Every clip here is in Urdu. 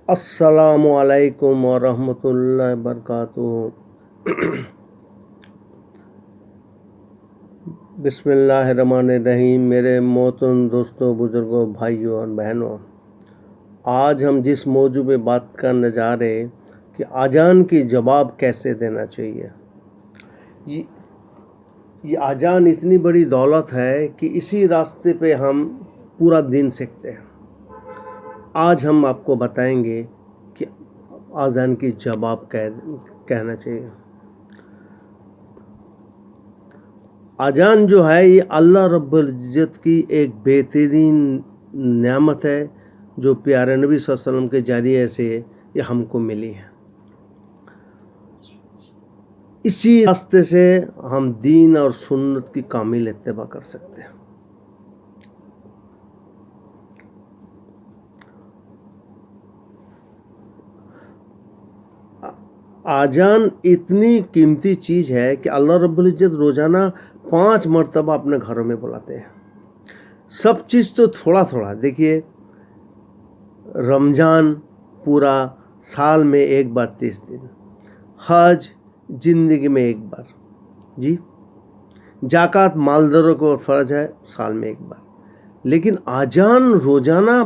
السلام علیکم ورحمۃ اللہ وبرکاتہ۔ بسم اللہ الرحمن الرحیم۔ میرے محترم دوستوں، بزرگوں، بھائیوں اور بہنوں، آج ہم جس موضوع پہ بات کرنے جا رہے ہیں کہ اذان کی جواب کیسے دینا چاہیے۔ یہ اذان اتنی بڑی دولت ہے کہ اسی راستے پہ ہم پورا دین سیکھتے ہیں۔ آج ہم آپ کو بتائیں گے کہ اذان کی جواب کہنا چاہیے۔ اذان جو ہے یہ اللہ رب العزت کی ایک بہترین نعمت ہے جو پیارے نبی صلی اللہ علیہ وسلم کے ذریعے سے یہ ہم کو ملی ہے۔ اسی راستے سے ہم دین اور سنت کی کامل اتباع کر سکتے ہیں۔ اذان اتنی قیمتی چیز ہے کہ اللہ رب العزت روزانہ 5 مرتبہ اپنے گھروں میں بلاتے ہیں۔ سب چیز تو تھوڑا تھوڑا دیکھیے، رمضان پورا سال میں ایک بار 30 دن، حج زندگی میں ایک بار، زکوٰۃ مالداروں کو فرض ہے سال میں ایک بار، لیکن اذان روزانہ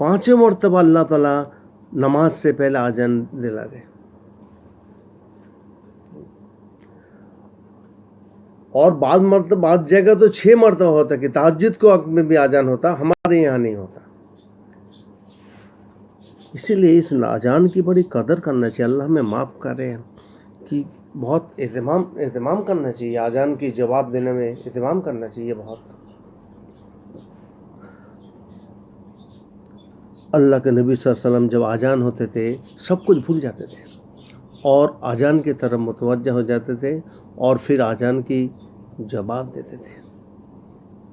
5 مرتبہ اللہ تعالیٰ نماز سے پہلے اذان دلا رہے۔ اور بعض جگہ تو 6 مرتبہ ہوتا ہے کہ تہجد کے وقت میں بھی اذان ہوتا، ہمارے یہاں نہیں ہوتا۔ اسی لیے اس اذان کی بڑی قدر کرنا چاہیے۔ اللہ ہمیں معاف کرے کہ بہت اہتمام کرنا چاہیے، اذان کی جواب دینے میں اہتمام کرنا چاہیے بہت۔ اللہ کے نبی صلی اللہ علیہ وسلم جب اذان ہوتے تھے سب کچھ بھول جاتے تھے اور اذان کی طرف متوجہ ہو جاتے تھے اور پھر اذان کی جواب دیتے تھے۔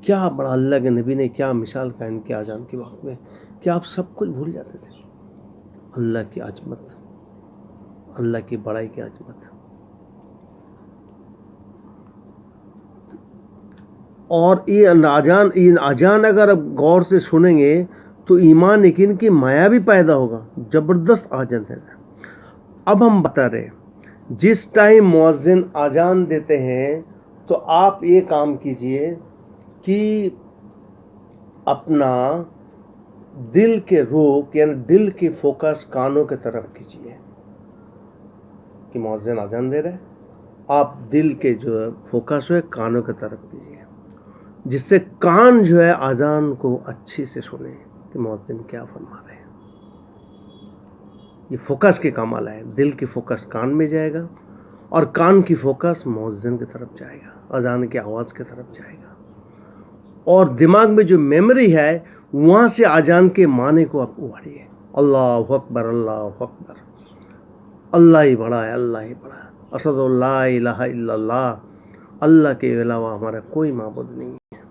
کیا بڑا اللہ کے نبی نے کیا مثال قائم کی اذان کے وقت میں کہ آپ سب کچھ بھول جاتے تھے۔ اللہ کی عظمت، اللہ کی بڑائی کی عظمت۔ اور یہ اذان اگر آپ غور سے سنیں گے تو ایمان یقین کی مایا بھی پیدا ہوگا۔ زبردست اذان ہے۔ اب ہم بتا رہے جس ٹائم مؤذن اذان دیتے ہیں تو آپ یہ کام کیجئے کہ اپنا دل کے رخ یعنی دل کی فوکس کانوں کی طرف کیجئے کہ مؤذن اذان دے رہے، آپ دل کے جو فوکس ہے کانوں کی طرف کیجئے، جس سے کان جو ہے اذان کو اچھی سے سنیں کہ مؤذن کیا فرما رہے ہیں۔ یہ فوکس کے کمال ہے۔ دل کی فوکس کان میں جائے گا اور کان کی فوکس مؤذن کی طرف جائے گا، اذان کی آواز کی طرف جائے گا، اور دماغ میں جو میموری ہے وہاں سے اذان کے معنی کو آپ اگاڑیے۔ اللہ اکبر، اللہ اکبر، اللہ ہی بڑا ہے، اللہ ہی بڑا ہے، اشہد ان لا الہ الا اللہ، اللہ کے علاوہ ہمارا کوئی معبود نہیں ہے،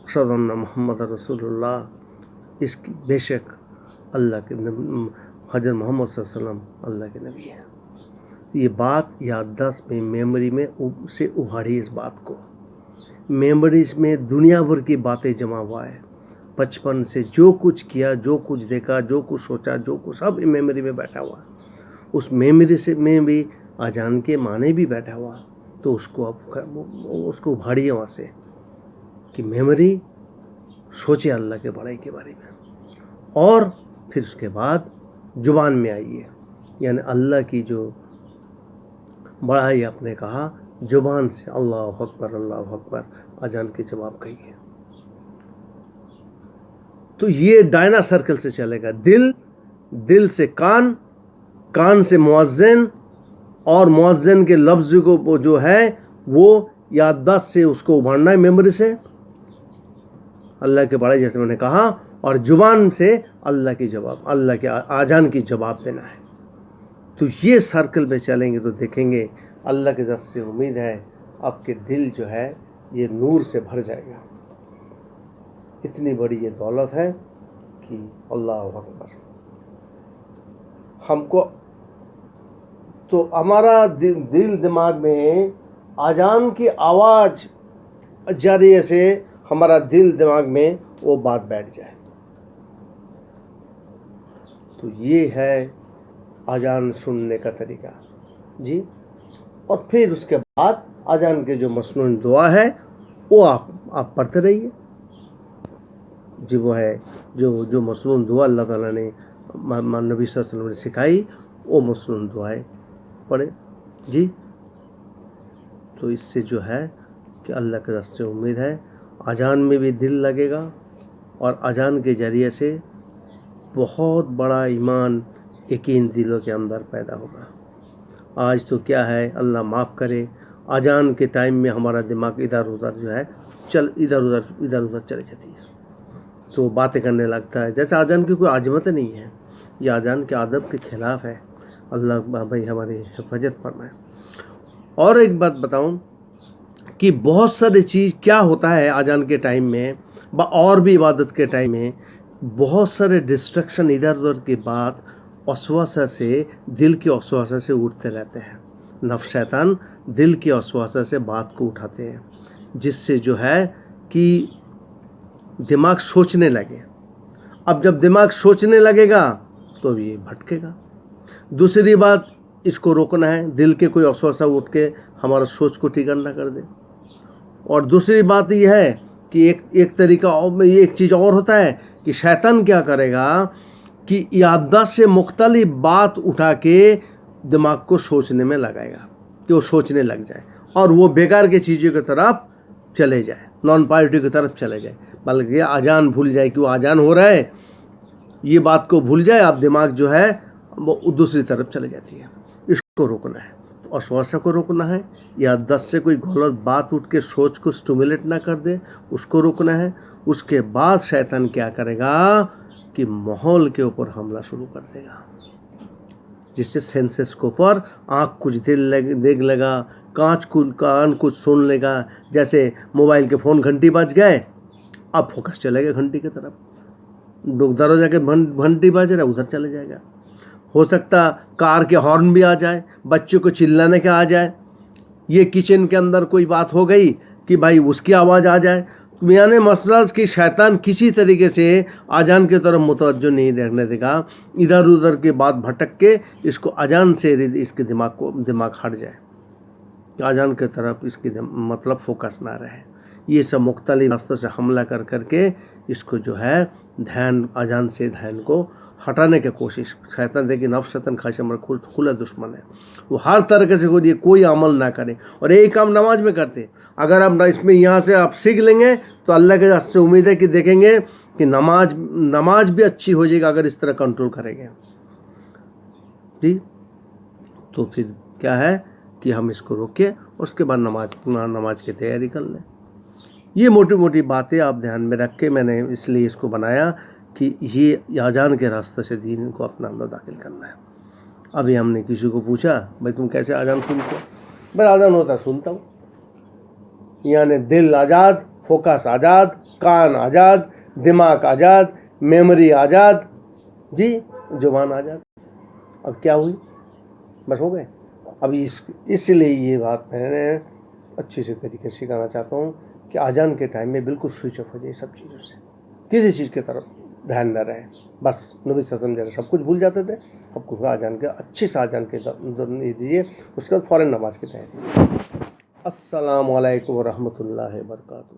اشہد ان محمد رسول اللہ، اس کی بے شک اللہ کے حضرت محمد صلی اللہ علیہ وسلم اللہ کے نبی ہے۔ یہ بات یادداشت میں میموری میں سے اگاڑی، اس بات کو میموریز میں دنیا بھر کی باتیں جمع ہوا ہے۔ بچپن سے جو کچھ کیا، جو کچھ دیکھا، جو کچھ سوچا، جو کچھ سب میموری میں بیٹھا ہوا ہے۔ اس میموری سے میں بھی اذان کے معنی بھی بیٹھا ہوا، تو اس کو اگاڑیے وہاں سے کہ میموری سوچے اللہ کے بڑائی کے بارے میں، اور پھر اس کے بعد زبان میں آئیے، یعنی اللہ کی جو بڑائی آپ نے کہا زبان سے اللہ اکبر اذان کے جواب کہیے۔ تو یہ ڈائنا سرکل سے چلے گا، دل سے کان، کان سے مؤذن، اور مؤذن کے لفظ کو جو ہے وہ یادداشت سے اس کو ابھارنا ہے، میموری سے اللہ کے بڑائی جیسے میں نے کہا، اور زبان سے اللہ کی جواب، اللہ کے اذان کی جواب دینا ہے۔ تو یہ سرکل پہ چلیں گے تو دیکھیں گے اللہ کے ذات سے امید ہے آپ کے دل جو ہے یہ نور سے بھر جائے گا۔ اتنی بڑی یہ دولت ہے کہ اللہ اکبر۔ ہم کو تو ہمارا دل دماغ میں اذان کی آواز ذریعے سے ہمارا دل دماغ میں وہ بات بیٹھ جائے۔ تو یہ ہے اذان سننے کا طریقہ جی. اور پھر اس کے بعد اذان کے جو مسنون دعا ہے وہ آپ پڑھتے رہیے جی. وہ ہے جو مسنون دعا اللہ تعالیٰ نے نبی صلی اللہ علیہ وسلم نے سکھائی، وہ مسنون دعائیں پڑھے جی. تو اس سے جو ہے کہ اللہ کے راستے امید ہے اذان میں بھی دل لگے گا، اور اذان کے ذریعے سے بہت بڑا ایمان یقین دلوں کے اندر پیدا ہوگا. آج تو کیا ہے، اللہ معاف کرے، اذان کے ٹائم میں ہمارا دماغ ادھر ادھر جو ہے ادھر ادھر چلی جاتی ہے، تو باتیں کرنے لگتا ہے جیسے اذان کی کوئی عظمت نہیں ہے. یہ اذان کے ادب کے خلاف ہے. اللہ بھائی ہماری حفاظت فرمائے. اور ایک بات بتاؤں کہ بہت ساری چیز کیا ہوتا ہے اذان کے ٹائم میں اور بھی عبادت کے ٹائم میں، بہت سارے ڈسٹریکشن ادھر ادھر کی بات وسوسہ سے، دل کی وسوسہ سے اٹھتے رہتے ہیں. نفس شیطان دل کی وسوسہ سے بات کو اٹھاتے ہیں، جس سے جو ہے کہ دماغ سوچنے لگے. اب جب دماغ سوچنے لگے گا تو یہ بھٹکے گا. دوسری بات، اس کو روکنا ہے، دل کے کوئی وسوسہ اٹھ کے ہمارا سوچ کو ٹھیک نہ کر دے. اور دوسری بات یہ ہے کہ ایک طریقہ ایک چیز اور ہوتا ہے کہ شیطان کیا کرے گا کہ یادداشت سے مختلف بات اٹھا کے دماغ کو سوچنے میں لگائے گا کہ وہ سوچنے لگ جائے اور وہ بیکار کی چیزوں کی طرف چلے جائے، نان پازیٹیو کی طرف چلے جائے، بلکہ اذان بھول جائے کہ وہ اذان ہو رہا ہے، یہ بات کو بھول جائے. اب دماغ جو ہے وہ دوسری طرف چلے جاتی ہے. اس کو روکنا ہے، اور وسوسہ کو روکنا ہے. یادداشت سے کوئی غلط بات اٹھ کے سوچ کو اسٹیمولیٹ نہ کر دے، اس کو روکنا ہے. اس کے بعد شیطان کیا کرے گا کہ ماحول کے اوپر حملہ شروع کر دے گا، جس سے سینسز کے اوپر آنکھ کچھ دیکھ لے گا، کان کچھ سن لے گا. جیسے موبائل کے فون گھنٹی بج گئے، اب فوکس چلے گا گھنٹی کی طرف، دروازہ کے گھنٹی بج رہا ہے ادھر چلے جائے گا. ہو سکتا کار کے ہارن بھی آ جائے، بچوں کو چلانے کا آ جائے، یہ کچن کے اندر کوئی بات ہو گئی کہ بھائی اس کی آواز آ جائے. یعنی مسئلہ کہ شیطان کسی طریقے سے اذان کی طرف متوجہ نہیں رہنے دے گا، ادھر ادھر کی بات بھٹک کے اس کو اذان سے اس کے دماغ ہٹ جائے، اذان کی طرف اس کی مطلب فوکس نہ رہے. یہ سب مختلف راستوں سے حملہ کر کے اس کو جو ہے دھیان، اذان سے دھیان کو ہٹانے کی کوشش. شیطان دیکھیں نفس شیطان خاص ہمارا کھلا دشمن ہے. وہ ہر طرح سے کوئی عمل نہ کرے، اور یہی کام نماز میں کرتے. اگر آپ اس میں یہاں سے آپ سیکھ لیں گے تو اللہ کے راستے سے امید ہے کہ دیکھیں گے کہ نماز بھی اچھی ہو جائے گا اگر اس طرح کنٹرول کریں گے جی. تو پھر کیا ہے کہ ہم اس کو روکیں، اس کے بعد نماز کی تیاری کر لیں. یہ موٹی موٹی باتیں آپ دھیان میں رکھ کے میں نے اس لیے اس کو بنایا کہ یہ اذان کے راستے سے دین کو اپنا اندر داخل کرنا ہے. ابھی ہم نے کسی کو پوچھا بھائی تم کیسے اذان سنتے ہو؟ بھائی اذان ہوتا سنتا ہوں. یعنی دل آزاد، فوکس آزاد، کان آزاد، دماغ آزاد، میموری آزاد جی، زبان آزاد. اب کیا ہوئی؟ بس ہو گئے. اب اس لیے یہ بات میں نے اچھے سے طریقے سے سکھانا چاہتا ہوں کہ اذان کے ٹائم میں بالکل سوئچ آف ہو جائے سب چیزوں سے، کسی چیز کی طرف دھیان نہ رہے. بس نبی صلی اللہ علیہ وسلم سب کچھ بھول جاتے تھے. اب کو اذان کے اچھی سے اذان کے دیجیے، اس کے بعد فوراً نماز کی تیاری. السلام علیکم ورحمۃ اللہ وبرکاتہ.